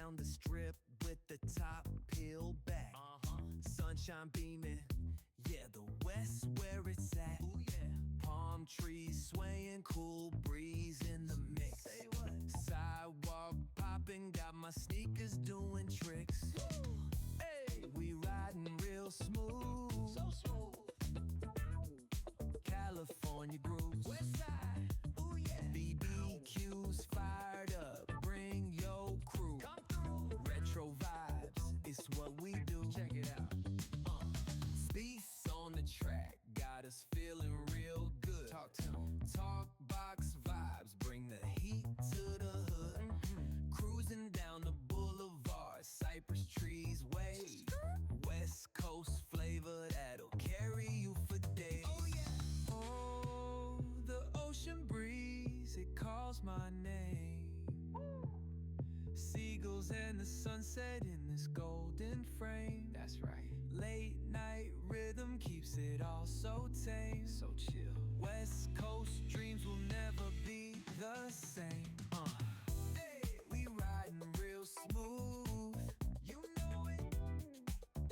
down the strip with the top peeled back. Sunshine beaming, yeah, the West where it's at. Ooh, yeah. Palm trees swaying, cool breeze in the mix. Say what? Sidewalk popping, got my sneakers doing tricks. Woo. Hey, we riding real smooth, so smooth. California grooves, West Side, ooh yeah. BBQs fired up, bring your crew. Come through. Retro vibes, it's what we do. Check it out. Beats on the track, got us feeling real good. Talk to 'em. Talk box vibes, bring the heat to the hood. Cruising down the boulevard, cypress trees wave. West Coast flavor that'll carry you for days. Oh yeah. Oh, the ocean breeze, it calls my name. Seagulls and the sunset in this golden frame. That's right. Late night rhythm keeps it all so tame. So chill. West Coast dreams will never be the same. Hey, we riding real smooth. You know it.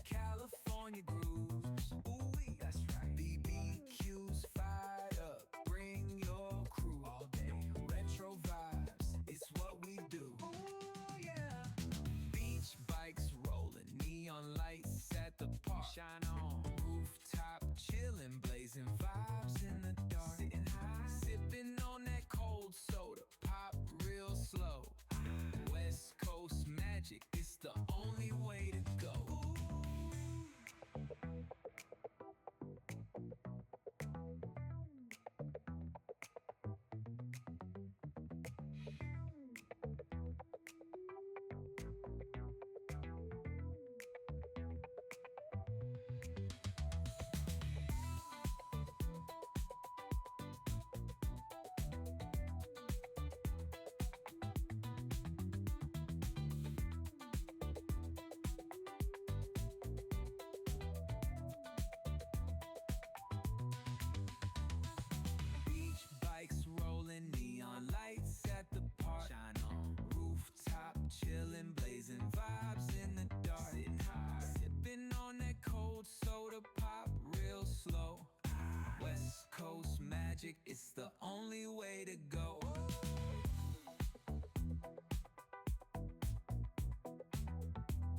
California grooves. Ooh, that's right. BBQs fired up. Bring your crew all day. Retro vibes, it's what we do. Bikes rolling, neon lights at the park. Shine on, rooftop chillin', blazing vibes in the dark. Sitting high, sipping on that cold soda, pop real slow. West Coast magic, it's the only way to go. Neon lights at the park. Shine on, rooftop chillin', blazing vibes in the dark. Sitting high, sipping on that cold soda, pop real slow. West Coast magic, it's the only way to go.